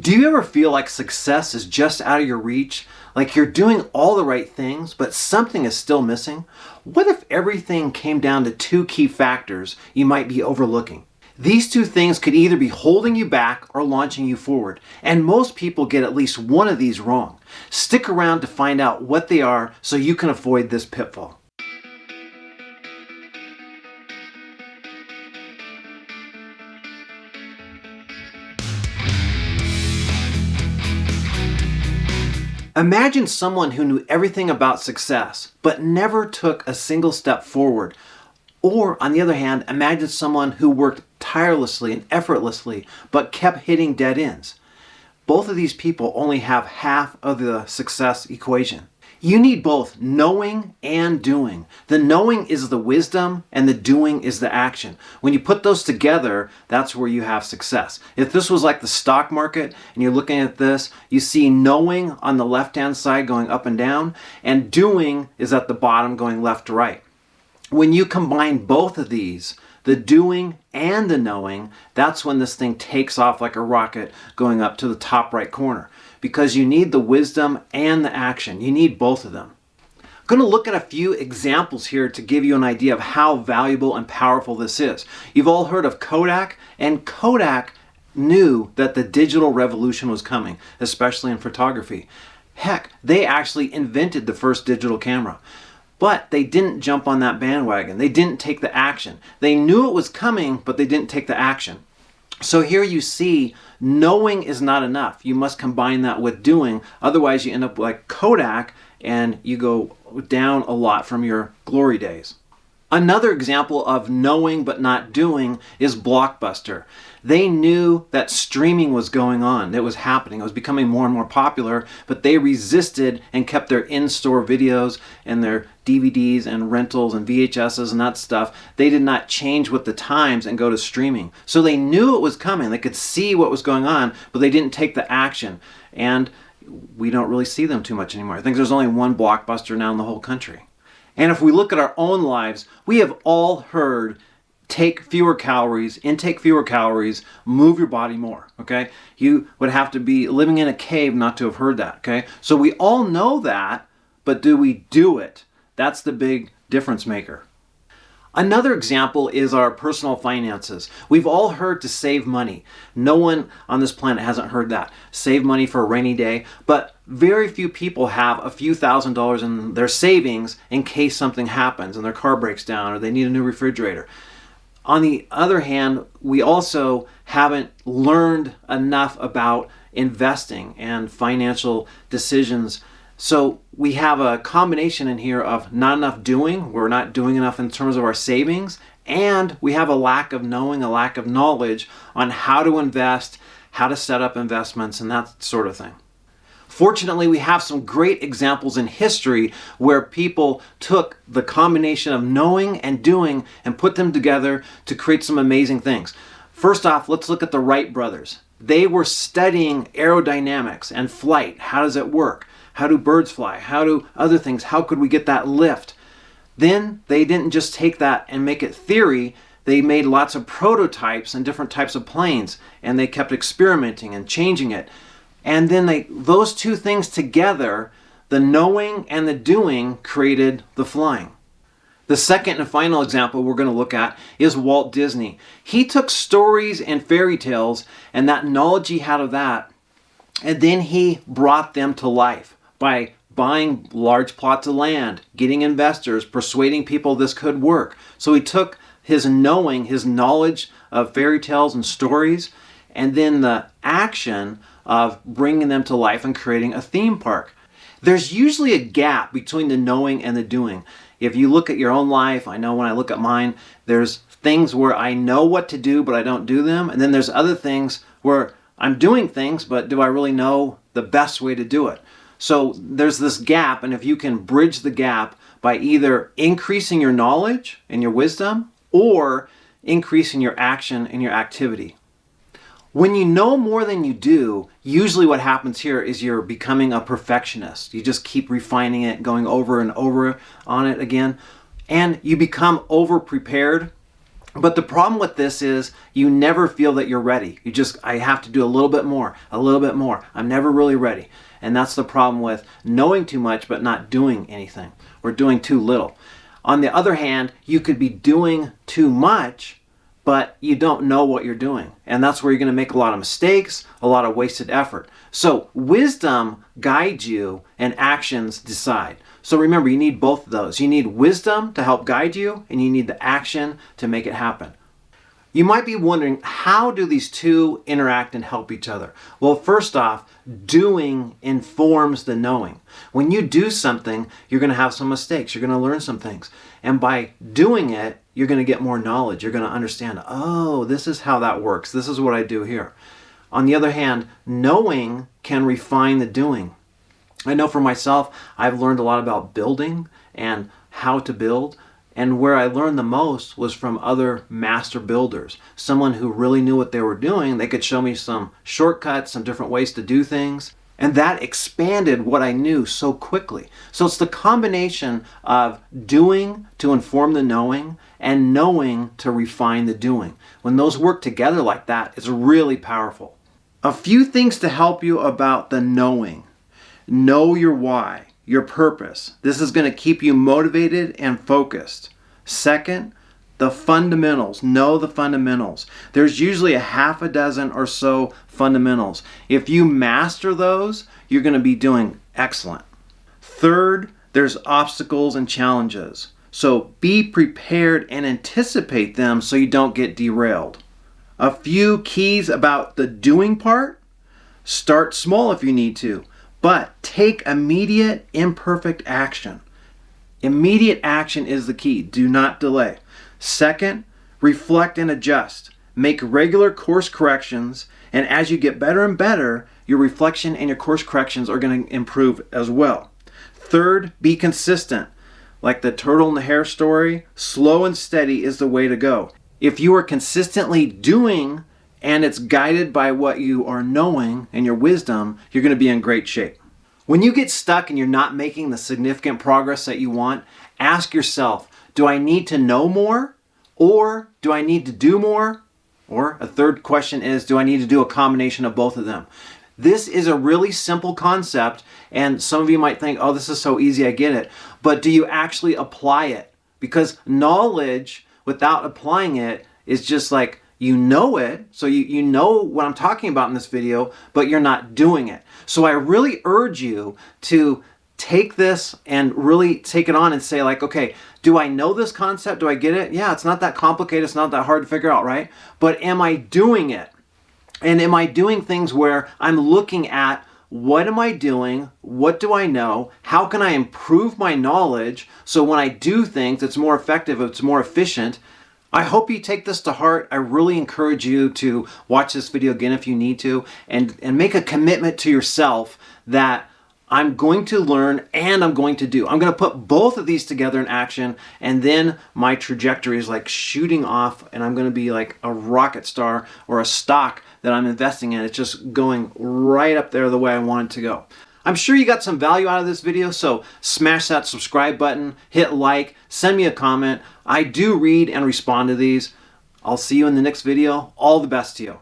Do you ever feel like success is just out of your reach? Like you're doing all the right things, but something is still missing? What if everything came down to two key factors you might be overlooking? These two things could either be holding you back or launching you forward, and most people get at least one of these wrong. Stick around to find out what they are so you can avoid this pitfall. Imagine someone who knew everything about success, but never took a single step forward. Or, on the other hand, imagine someone who worked tirelessly and effortlessly, but kept hitting dead ends. Both of these people only have half of the success equation. You need both knowing and doing. The knowing is the wisdom and the doing is the action. When you put those together, that's where you have success. If this was like the stock market and you're looking at this, you see knowing on the left-hand side going up and down, and doing is at the bottom going left to right. When you combine both of these, the doing and the knowing, that's when this thing takes off like a rocket going up to the top right corner. Because you need the wisdom and the action. You need both of them. I'm going to look at a few examples here to give you an idea of how valuable and powerful this is. You've all heard of Kodak, and Kodak knew that the digital revolution was coming, especially in photography. Heck, they actually invented the first digital camera. But they didn't jump on that bandwagon. They didn't take the action. They knew it was coming, but they didn't take the action. So here you see, knowing is not enough. You must combine that with doing. Otherwise, you end up like Kodak and you go down a lot from your glory days. Another example of knowing but not doing is Blockbuster. They knew that streaming was going on. It was happening. It was becoming more and more popular, but they resisted and kept their in-store videos and their DVDs and rentals and VHSs and that stuff. They did not change with the times and go to streaming. So they knew it was coming. They could see what was going on, but they didn't take the action. And we don't really see them too much anymore. I think there's only one Blockbuster now in the whole country. And if we look at our own lives, we have all heard take fewer calories, intake fewer calories, move your body more, okay? You would have to be living in a cave not to have heard that, okay? So we all know that, but do we do it? That's the big difference maker. Another example is our personal finances. We've all heard to save money. No one on this planet hasn't heard that. Save money for a rainy day, but very few people have a few $1,000s in their savings in case something happens and their car breaks down or they need a new refrigerator. On the other hand, we also haven't learned enough about investing and financial decisions. So we have a combination in here of not enough doing, we're not doing enough in terms of our savings, and we have a lack of knowing, a lack of knowledge on how to invest, how to set up investments, and that sort of thing. Fortunately, we have some great examples in history where people took the combination of knowing and doing and put them together to create some amazing things. First off, let's look at the Wright Brothers. They were studying aerodynamics and flight. How does it work? How do birds fly? How do other things? How could we get that lift? Then they didn't just take that and make it theory. They made lots of prototypes and different types of planes, and they kept experimenting and changing it. And then those two things together, the knowing and the doing, created the flying. The second and final example we're going to look at is Walt Disney. He took stories and fairy tales and that knowledge he had of that, and then he brought them to life by buying large plots of land, getting investors, persuading people this could work. So he took his knowing, his knowledge of fairy tales and stories, and then the action of bringing them to life and creating a theme park. There's usually a gap between the knowing and the doing. If you look at your own life, I know when I look at mine, there's things where I know what to do, but I don't do them. And then there's other things where I'm doing things, but do I really know the best way to do it? So there's this gap, and if you can bridge the gap by either increasing your knowledge and your wisdom or increasing your action and your activity. When you know more than you do, usually what happens here is you're becoming a perfectionist. You just keep refining it, going over and over on it again, and you become over-prepared. But the problem with this is you never feel that you're ready. I have to do a little bit more, a little bit more. I'm never really ready. And that's the problem with knowing too much but not doing anything, or doing too little. On the other hand, you could be doing too much, but you don't know what you're doing. And that's where you're going to make a lot of mistakes, a lot of wasted effort. So wisdom guides you and actions decide. So remember, you need both of those. You need wisdom to help guide you, and you need the action to make it happen. You might be wondering, how do these two interact and help each other? Well, first off, doing informs the knowing. When you do something, you're going to have some mistakes. You're going to learn some things. And by doing it, you're going to get more knowledge. You're going to understand, oh, this is how that works. This is what I do here. On the other hand, knowing can refine the doing. I know for myself, I've learned a lot about building and how to build. And where I learned the most was from other master builders. Someone who really knew what they were doing. They could show me some shortcuts, some different ways to do things. And that expanded what I knew so quickly. So it's the combination of doing to inform the knowing and knowing to refine the doing. When those work together like that, it's really powerful. A few things to help you about the knowing. Know your why, your purpose. This is going to keep you motivated and focused. Second, the fundamentals. Know the fundamentals. There's usually a half a dozen or so fundamentals. If you master those, you're going to be doing excellent. Third, there's obstacles and challenges. So be prepared and anticipate them so you don't get derailed. A few keys about the doing part. Start small if you need to, but take immediate, imperfect action. Immediate action is the key. Do not delay. Second, reflect and adjust. Make regular course corrections, and as you get better and better, your reflection and your course corrections are going to improve as well. Third, be consistent. Like the turtle and the hare story, slow and steady is the way to go. If you are consistently doing and it's guided by what you are knowing and your wisdom, you're going to be in great shape. When you get stuck and you're not making the significant progress that you want, ask yourself, do I need to know more? Or do I need to do more? Or a third question is, do I need to do a combination of both of them? This is a really simple concept, and some of you might think, oh, this is so easy, I get it. But do you actually apply it? Because knowledge without applying it is just like, you know it, so you know what I'm talking about in this video, but you're not doing it. So I really urge you to take this and really take it on and say like, okay, do I know this concept? Do I get it? Yeah, it's not that complicated. It's not that hard to figure out, right? But am I doing it? And am I doing things where I'm looking at what am I doing? What do I know? How can I improve my knowledge so when I do things, it's more effective, it's more efficient? I hope you take this to heart. I really encourage you to watch this video again if you need to, and make a commitment to yourself that I'm going to learn and I'm going to do. I'm going to put both of these together in action, and then my trajectory is like shooting off, and I'm going to be like a rocket star or a stock that I'm investing in. It's just going right up there the way I want it to go. I'm sure you got some value out of this video, so smash that subscribe button, hit like, send me a comment. I do read and respond to these. I'll see you in the next video. All the best to you.